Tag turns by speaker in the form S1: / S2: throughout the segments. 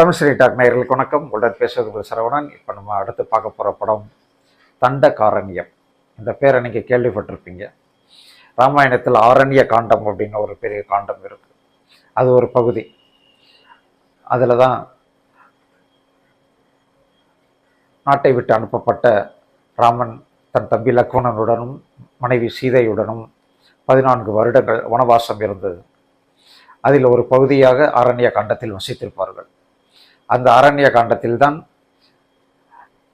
S1: தமிழ்ஸ்ரீ talk நேயர்களுக்கு வணக்கம். உங்களுடன் பேசுவது சரவணன். இப்போ நம்ம அடுத்து பார்க்க போகிற படம் தண்டகாரண்யம். இந்த பேரை நீங்கள் கேள்விப்பட்டிருப்பீங்க. ராமாயணத்தில் ஆரண்ய காண்டம் அப்படின்னு ஒரு பெரிய காண்டம் இருக்குது. அது ஒரு பகுதி. அதில் தான் நாட்டை விட்டு அனுப்பப்பட்ட ராமன் தன் தம்பி லக்ஷ்மணனுடனும் மனைவி சீதையுடனும் 14 வருடங்கள் வனவாசம் இருந்தது. அதில் ஒரு பகுதியாக ஆரண்ய காண்டத்தில் வசித்திருப்பார்கள். அந்த அரண்ய காண்டத்தில்தான்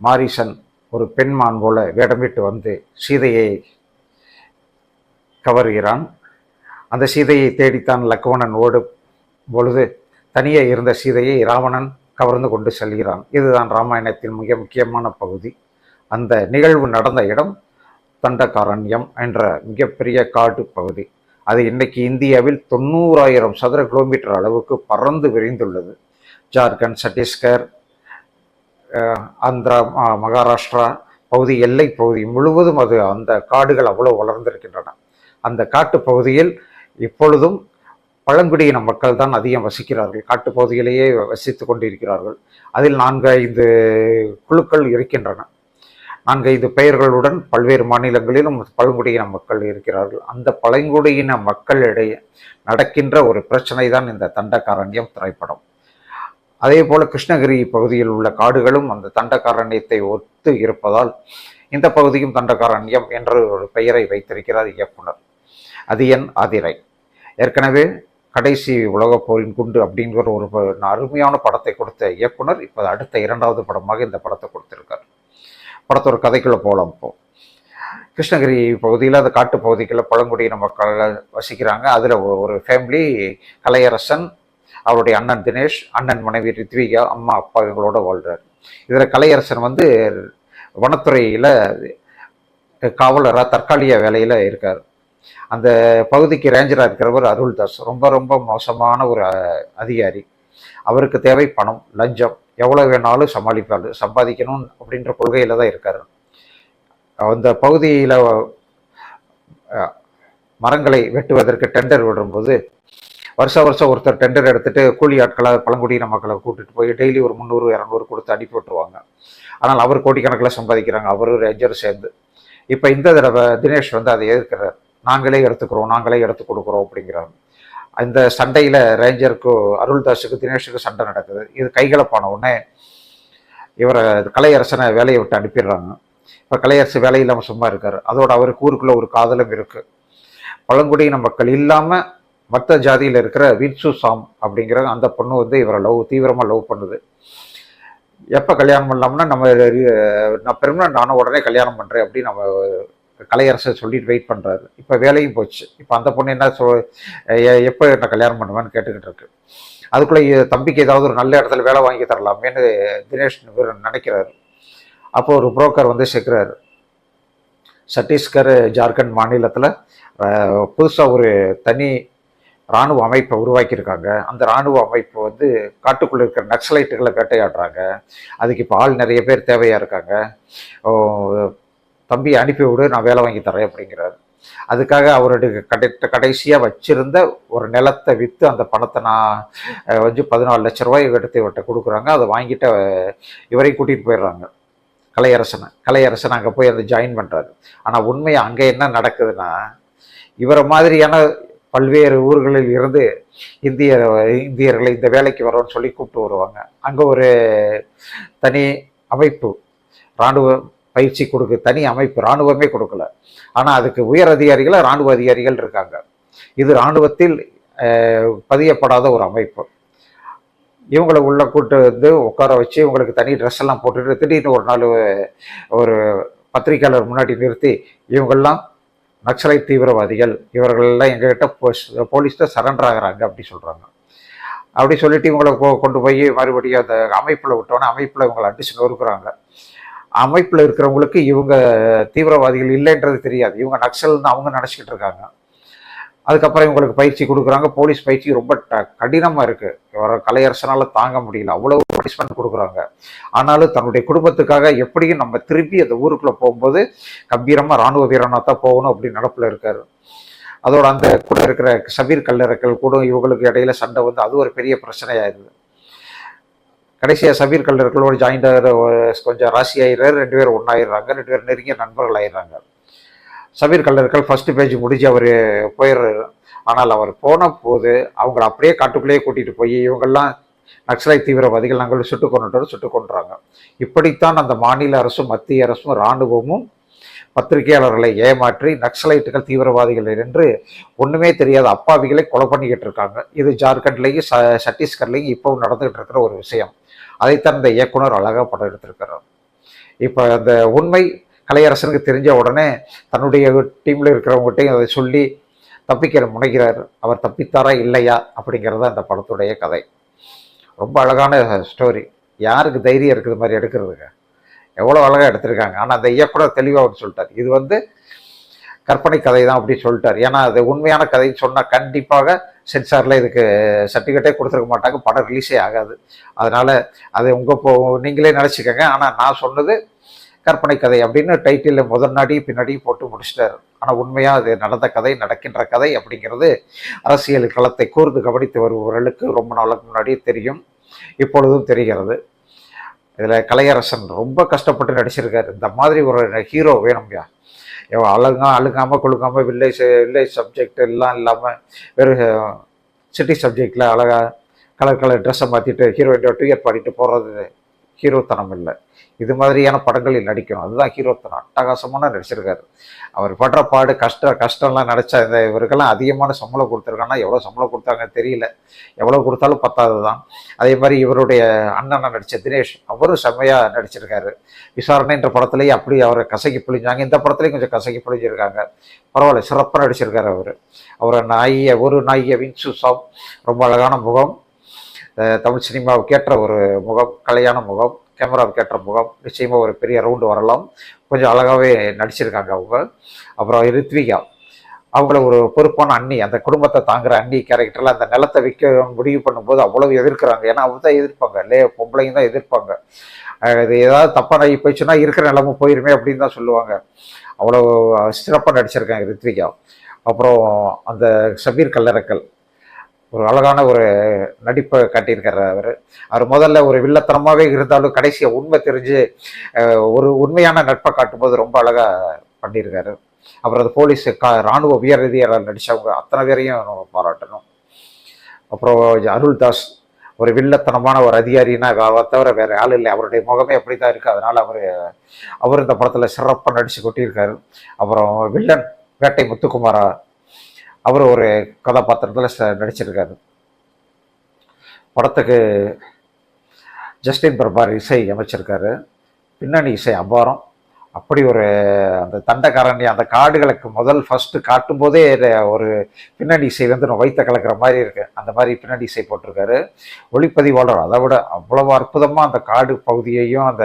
S1: மாரீசன் ஒரு பெண்மான் போல வேடமிட்டு வந்து சீதையை கவருகிறான். அந்த சீதையை தேடித்தான் லக்ஷ்மணன் ஓடும் பொழுது தனியே இருந்த சீதையை ராவணன் கவர்ந்து கொண்டு செல்கிறான். இதுதான் ராமாயணத்தின் மிக முக்கியமான பகுதி. அந்த நிகழ்வு நடந்த இடம் தண்டகாரண்யம் என்ற மிகப்பெரிய காட்டு பகுதி. அது இன்னைக்கு இந்தியாவில் 90,000 சதுர கிலோமீட்டர் அளவுக்கு பறந்து விரிந்துள்ளது. ஜார்க்கண்ட், சத்தீஸ்கர், ஆந்திரா, மகாராஷ்டிரா பகுதி, எல்லை பகுதி முழுவதும் அது அந்த காடுகள் அவ்வளோ வளர்ந்திருக்கின்றன. அந்த காட்டு பகுதியில் இப்பொழுதும் பழங்குடியின மக்கள் தான் அதிகம் வசிக்கிறார்கள். காட்டு பகுதியிலேயே வசித்து கொண்டிருக்கிறார்கள். அதில் 4-5 குழுக்கள் இருக்கின்றன. 4-5 பெயர்களுடன் பல்வேறு மாநிலங்களிலும் பழங்குடியின மக்கள் இருக்கிறார்கள். அந்த பழங்குடியின மக்களிடையே நடக்கின்ற ஒரு பிரச்சனை தான் இந்த தண்டகாரண்யம் திரைப்படம். அதே போல கிருஷ்ணகிரி பகுதியில் உள்ள காடுகளும் அந்த தண்டகாரண்யத்தை ஒத்து இருப்பதால் இந்த பகுதியும் தண்டகாரண்யம் என்ற ஒரு பெயரை வைத்திருக்கிறார் இயக்குனர். அது என் ஆதிரை. ஏற்கனவே கடைசி உலகப் போரின் குண்டு அப்படிங்கிற ஒரு அருமையான படத்தை கொடுத்த இயக்குனர் இப்போ அடுத்த 2வது படமாக இந்த படத்தை கொடுத்திருக்கார். படத்தோட கதைக்குள்ள போகலாம். இப்போ கிருஷ்ணகிரி பகுதியில் அந்த காட்டு பகுதிகளில் பழங்குடியின மக்கள் வசிக்கிறாங்க. அதில் ஒரு ஃபேமிலி, கலையரசன், அவருடைய அண்ணன் தினேஷ், அண்ணன் மனைவி ரித்விகா, அம்மா அப்பா இவங்களோட வாழ்றார். இதில் கலையரசன் வந்து வனத்துறையில் காவலராக தற்காலிக வேலையில் இருக்கார். அந்த பகுதிக்கு ரேஞ்சராக இருக்கிறவர் அருள்தாஸ். ரொம்ப ரொம்ப மோசமான ஒரு அதிகாரி. அவருக்கு தேவை பணம், லஞ்சம், எவ்வளோ வேணாலும் சம்பாதிக்கணும் அப்படின்ற கொள்கையில் தான் இருக்கார். அந்த பகுதியில் மரங்களை வெட்டுவதற்கு டெண்டர் விடும்போது வருஷம் ஒருத்தர் டெண்டர் எடுத்துட்டு கூலி ஆட்களை பழங்குடியின மக்களை கூட்டிட்டு போய் டெய்லி ஒரு 300-200 கொடுத்து அனுப்பி விட்டுருவாங்க. ஆனால் அவர் கோடிக்கணக்கில் சம்பாதிக்கிறாங்க, அவரும் ரேஞ்சர் சேர்ந்து. இப்போ இந்த தடவை தினேஷ் வந்து அதை எதிர்க்கிறார். நாங்களே எடுத்து கொடுக்குறோம் அப்படிங்கிறாங்க. இந்த சண்டையில் ரேஞ்சருக்கு, அருள்தாஸுக்கு, தினேஷுக்கு சண்டை நடக்குது. இது கைகலப்பான உடனே இவரை கலையரசனை வேலையை விட்டு அனுப்பிடுறாங்க. இப்போ கலையரசு வேலையில்லாமல் சும்மா இருக்காரு. அதோட அவருக்கு ஊருக்குள்ள ஒரு காதலும் இருக்கு. பழங்குடியின மக்கள் இல்லாமல் மற்ற ஜாதியில் இருக்கிற வின்சு சாம் அப்படிங்கிற அந்த பொண்ணு வந்து இவரை தீவிரமாக லவ் பண்ணுது. எப்போ கல்யாணம் பண்ணலாம்னா நான் பெர்மனன்ட் ஆன உடனே கல்யாணம் பண்ணுறேன் அப்படின்னு நம்ம கலையரசை சொல்லிட்டு வெயிட் பண்ணுறாரு. இப்போ வேலையும் போச்சு. இப்போ அந்த பொண்ணு என்ன எப்போ என்ன கல்யாணம் பண்ணுவேன்னு கேட்டுக்கிட்டு இருக்கு. அதுக்குள்ளே தம்பிக்கு ஏதாவது ஒரு நல்ல இடத்துல வேலை வாங்கி தரலாமேன்னு தினேஷ் நினைக்கிறாரு. அப்போ ஒரு புரோக்கர் வந்து சேர்க்கிறாரு. சத்தீஸ்கர், ஜார்க்கண்ட் மாநிலத்தில் புதுசாக ஒரு தனி இராணுவ அமைப்பை உருவாக்கியிருக்காங்க. அந்த இராணுவ அமைப்பு வந்து காட்டுக்குள்ளே இருக்கிற நக்சலைட்டுகளை வேட்டையாடுறாங்க. அதுக்கு இப்போ ஆள் நிறைய பேர் தேவையாக இருக்காங்க. தம்பி அனுப்பி விடு, நான் வேலை வாங்கி தரேன் அப்படிங்கிறாரு. அதுக்காக அவருடைய கடைசியாக வச்சிருந்த ஒரு நிலத்தை விற்று அந்த பணத்தை நான் வந்து 14 லட்ச ரூபாய் எடுத்து இவர்கிட்ட கொடுக்குறாங்க. அதை வாங்கிட்டு இவரை கூட்டிகிட்டு போயிடுறாங்க கலையரசன் அங்கே போய் அதை ஜாயின் பண்ணுறாரு. ஆனால் உண்மையாக அங்கே என்ன நடக்குதுன்னா, இவரை மாதிரியான பல்வேறு ஊர்களில் இருந்து இந்தியர்களை இந்த வேலைக்கு வரோன்னு சொல்லி கூப்பிட்டு வருவாங்க. அங்கே ஒரு தனி அமைப்பு, இராணுவ பயிற்சி தனி அமைப்பு, இராணுவமே கொடுக்கல. ஆனால் அதுக்கு உயர் அதிகாரிகள், இராணுவ அதிகாரிகள் இருக்காங்க. இது இராணுவத்தில் பதியப்படாத ஒரு அமைப்பு. இவங்களை உள்ள கூட்டு வந்து உட்கார வச்சு இவங்களுக்கு தனி ட்ரெஸ் எல்லாம் போட்டுட்டு திடீர்னு ஒரு நாள் ஒரு பத்திரிகையாளர் முன்னாடி நிறுத்தி, இவங்கெல்லாம் நக்சலைட் தீவிரவாதிகள், இவர்களெல்லாம் எங்ககிட்ட போலீஸ்கிட்ட சரண்டர் ஆகிறாங்க அப்படி சொல்கிறாங்க. அப்படி சொல்லிட்டு இவங்களை கொண்டு போய் மறுபடியும் அந்த அமைப்பில் விட்டோன்னே அமைப்பில் இவங்களை அடிச்சு நொறுக்குறாங்க. அமைப்பில் இருக்கிறவங்களுக்கு இவங்க தீவிரவாதிகள் இல்லைன்றது தெரியாது. இவங்க நக்சல்னு அவங்க நினச்சிக்கிட்டு இருக்காங்க. அதுக்கப்புறம் இவங்களுக்கு பயிற்சி கொடுக்குறாங்க. போலீஸ் பயிற்சி ரொம்ப கடினமாக இருக்குது. இவரை கலையரசனால் தாங்க முடியல, அவ்வளோ பனிஷ்மெண்ட் கொடுக்குறாங்க. ஆனாலும் தன்னுடைய குடும்பத்துக்காக எப்படியும் நம்ம திருப்பி அந்த ஊருக்குள்ளே போகும்போது கம்பீரமாக இராணுவ வீரனாக தான் போகணும் அப்படின்னு நடப்பில் இருக்கார். அதோட அந்த கூட இருக்கிற சபீர் கல்லறக்கள் கூட இவங்களுக்கு இடையில சண்டை வந்து அது ஒரு பெரிய பிரச்சனையாயிருது. கடைசியாக சபீர் கல்லர்களோடு ஜாயிண்ட் ஆகிற கொஞ்சம் ராசி ஆயிடுறாரு, 2 பேரும் ஒன்றாயிடுறாங்க, 2 பேரும் நெருங்கிய நண்பர்கள் ஆயிடுறாங்க. சபீர் கல்லர்கள் ஃபர்ஸ்ட் பேஜ் முடிஞ்சு அவர் போயிடுறாரு. ஆனால் அவர் போன போது அவங்கள அப்படியே காட்டுக்குள்ளேயே கூட்டிகிட்டு போய் இவங்கெல்லாம் நக்சலைட் தீவிரவாதிகள் நாங்கள் சுட்டு கொண்டுறாங்க. இப்படித்தான் அந்த மாநில அரசும் மத்திய அரசும் இராணுவமும் பத்திரிகையாளர்களை ஏமாற்றி நக்சலைட்டுகள் தீவிரவாதிகள் என்று ஒன்றுமே தெரியாத அப்பாவிகளை கொலை பண்ணிக்கிட்டு இருக்காங்க. இது ஜார்க்கண்ட்லேயும் சத்தீஸ்கர்லேயும் இப்போவும் நடந்துகிட்டு இருக்கிற ஒரு விஷயம். அதைத்தான் இந்த இயக்குனர் அழகாக படம் எடுத்திருக்கிறார். இப்போ அந்த உண்மை கலையரசனுக்கு தெரிஞ்ச உடனே தன்னுடைய டீமில் இருக்கிறவங்ககிட்டையும் அதை சொல்லி தப்பிக்கிற முனைகிறார். அவர் தப்பித்தாரா இல்லையா அப்படிங்கிறத அந்த படத்துடைய கதை. ரொம்ப அழகான ஸ்டோரி. யாருக்கு தைரியம் இருக்குது மாதிரி எடுக்கிறதுங்க? எவ்வளோ அழகாக எடுத்திருக்காங்க. ஆனால் அந்த இயக்குனர் தெளிவாக அவர் சொல்லிட்டார், இது கற்பனை கதை தான் அப்படின்னு சொல்லிட்டார். ஏன்னா அது உண்மையான கதைன்னு சொன்னால் கண்டிப்பாக சென்சாரில் இதுக்கு சர்டிஃபிகேட்டே கொடுத்துருக்க மாட்டாங்க, படம் ரிலீஸே ஆகாது. அதனால் அது நீங்களே நினச்சிக்கோங்க. ஆனால் நான் சொன்னது கற்பனை கதை அப்படின்னு டைட்டிலில் முதல் நாடியும் பின்னாடியும் போட்டு முடிச்சிட்டார். ஆனால் உண்மையாக அது நடந்த கதை, நடக்கின்ற கதை அப்படிங்கிறது அரசியல் களத்தை கூர்ந்து கவனித்து வருபவர்களுக்கு ரொம்ப நாளுக்கு முன்னாடியே தெரியும், இப்பொழுதும் தெரிகிறது. இதில் கலையரசன் ரொம்ப கஷ்டப்பட்டு நடிச்சிருக்காரு. இந்த மாதிரி ஒரு ஹீரோ வேணும்யா. அழுங்காமல் கொழுங்காமல் வில்லேஜ் சப்ஜெக்ட் எல்லாம் இல்லாமல் வெறும் சிட்டி சப்ஜெக்டில் அழகாக கலர் ட்ரெஸ்ஸை மாற்றிட்டு ஹீரோயின் டூயர் பாடிட்டு போகிறது ஹீரோத்தனம் இல்லை. இது மாதிரியான படங்களில் நடிக்கணும், அதுதான் ஹீரோத்தனம். அட்டகாசமான நடிச்சிருக்காரு. அவர் படுற பாடு கஷ்டம்லாம் நடிச்சா இந்த இவருக்கெல்லாம் அதிகமான சம்பளம் கொடுத்துருக்காங்கன்னா எவ்வளோ சம்பளம் கொடுத்தாங்க தெரியல, எவ்வளோ கொடுத்தாலும் பத்தாது தான். அதே மாதிரி இவருடைய அண்ணனை நடித்த தினேஷ், அவரும் செம்மையாக நடிச்சிருக்காரு. விசாரணைன்ற படத்துலேயே அப்படி அவரை கசக்கி பிழிஞ்சாங்க, இந்த படத்துலேயும் கொஞ்சம் கசக்கி பிழிஞ்சிருக்காங்க. பரவாயில்ல, சிறப்பாக நடிச்சிருக்காரு அவரை நாயிய வின்சு சாப், ரொம்ப அழகான முகம், தமிழ் சினிமாவுக்கு ஏற்ற ஒரு முகம், கலையான முகம், கேமராவுக்கு ஏற்ற முகம். நிச்சயமாக ஒரு பெரிய ரவுண்டு வரலாம். கொஞ்சம் அழகாகவே நடிச்சிருக்காங்க அவங்க. அப்புறம் ரித்விகா, அவங்கள ஒரு பொறுப்பான அண்ணி, அந்த குடும்பத்தை தாங்குகிற அண்ணி கேரக்டரில் அந்த நிலத்தை விற்க முடிவு பண்ணும்போது அவ்வளவு எதிர்க்கிறாங்க. ஏன்னா அவங்க தான் எதிர்ப்பாங்க, பொம்பளைங்க தான் எதிர்ப்பாங்க. இது ஏதாவது தப்பாக ஆகி போயிடுச்சுன்னா இருக்கிற நிலமும் போயிருமே அப்படின்னு தான் சொல்லுவாங்க. அவ்வளோ சிறப்பாக நடிச்சிருக்காங்க ரித்விகா. அப்புறம் அந்த சபீர் கல்லறக்கல் ஒரு அழகான ஒரு நடிப்பை காட்டியிருக்காரு. அவர் முதல்ல ஒரு வில்லத்தனமாகவே இருந்தாலும் கடைசியாக உண்மை தெரிஞ்சு ஒரு உண்மையான நட்பை காட்டும்போது ரொம்ப அழகாக பண்ணியிருக்காரு. அப்புறம் அது போலீஸ் இராணுவ உயரதிகாரிகள் நடித்தவங்க அத்தனை பேரையும் நம்ம பாராட்டணும். அப்புறம் அருள்தாஸ் ஒரு வில்லத்தனமான ஒரு அதிகாரின்னா தவிர வேறு ஆள் இல்லை, அவருடைய முகமே அப்படி தான் இருக்குது. அதனால் அவர் இந்த படத்தில் சிறப்பாக நடித்து கொட்டியிருக்காரு. அப்புறம் வில்லன் வேட்டை முத்துக்குமாரா, அவர் ஒரு கதாபாத்திரத்தில் நடிச்சிருக்காரு. படத்துக்கு ஜஸ்டின் பிரபார் இசை அமைச்சிருக்காரு. பின்னணி இசை அபாரம். அப்படி ஒரு அந்த தண்டக்காரண்டி அந்த காடுகளுக்கு ஃபஸ்ட்டு காட்டும் போதே ஒரு பின்னணி இசை நம்ம வைத்த கலக்கிற மாதிரி இருக்கு. அந்த மாதிரி பின்னணி இசை போட்டிருக்காரு. ஒளிப்பதிவாளர் அதை விட அவ்வளவு அற்புதமாக அந்த காடு பகுதியையும் அந்த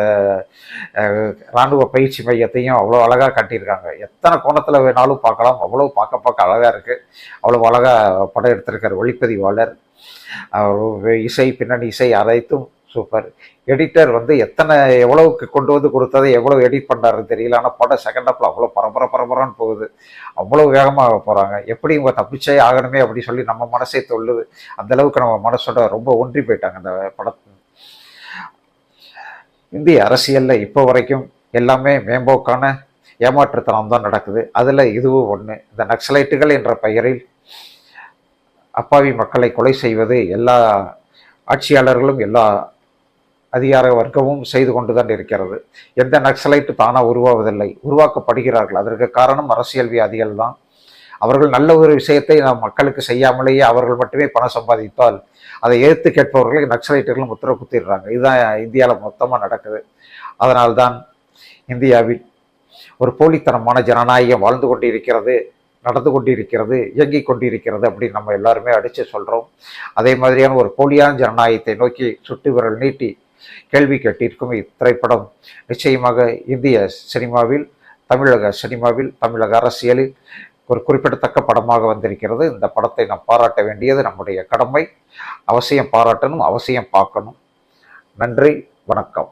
S1: இராணுவ பயிற்சி மையத்தையும் அவ்வளோ அழகாக காட்டியிருக்காங்க. எத்தனை கோணத்தில் வேணாலும் பார்க்கலாம், அவ்வளோ பார்க்க அழகாக இருக்குது. அவ்வளோ அழகாக படம் எடுத்திருக்காரு ஒளிப்பதிவாளர். இசை, பின்னணி இசை அனைத்தும் சூப்பர். எடிட்டர் எவ்வளவுக்கு கொண்டு வந்து கொடுத்ததை எவ்வளோ எடிட் பண்ணுறாருன்னு தெரியல. ஆனால் படம் செகண்ட் ஹாஃபில் அவ்வளோ பரபரன்னு போகுது, அவ்வளோ வேகமாக போகிறாங்க. எப்படி இவங்க தப்பிச்சே ஆகணுமே அப்படி சொல்லி நம்ம மனசே தொல்லுது. அந்தளவுக்கு நம்ம மனசோட ரொம்ப ஒன்றி போயிட்டாங்க அந்த படத்தை. இந்திய அரசியலில் இப்போ வரைக்கும் எல்லாமே மேம்போக்கான ஏமாற்றுத்தனம் தான் நடக்குது. அதில் இதுவும் ஒன்று. இந்த நக்சலைட்டுகள் என்ற பெயரில் அப்பாவி மக்களை கொலை செய்வது எல்லா ஆட்சியாளர்களும் எல்லா அதிகார வர்க்கமும் செய்து கொண்டு தான் இருக்கிறது. எந்த நக்சலைட்டு தானாக உருவாவதில்லை, உருவாக்கப்படுகிறார்கள். அதற்கு காரணம் அரசியல்வாதிகள் தான். அவர்கள் நல்ல ஒரு விஷயத்தை நாம் மக்களுக்கு செய்யாமலேயே அவர்கள் மட்டுமே பணம் சம்பாதித்தால் அதை எதிர்த்து கேட்பவர்களை நக்சலைட்டுகளும் உத்தரவு குத்திடுறாங்க. இதுதான் இந்தியாவில் மொத்தமாக நடக்குது. அதனால்தான் இந்தியாவில் ஒரு போலித்தனமான ஜனநாயகம் வாழ்ந்து கொண்டிருக்கிறது, நடந்து கொண்டிருக்கிறது, இயங்கிக் கொண்டிருக்கிறது அப்படின்னு நம்ம எல்லாருமே அடித்து சொல்கிறோம். அதே மாதிரியான ஒரு போலியான ஜனநாயகத்தை நோக்கி சுட்டு விரல் நீட்டி கேள்வி கேட்டிருக்கும் இத்திரைப்படம் நிச்சயமாக இந்திய சினிமாவில், தமிழக சினிமாவில், தமிழக அரசியலில் ஒரு குறிப்பிடத்தக்க படமாக வந்திருக்கிறது. இந்த படத்தை நாம் பாராட்ட வேண்டியது நம்முடைய கடமை. அவசியம் பாராட்டணும், அவசியம் பார்க்கணும். நன்றி, வணக்கம்.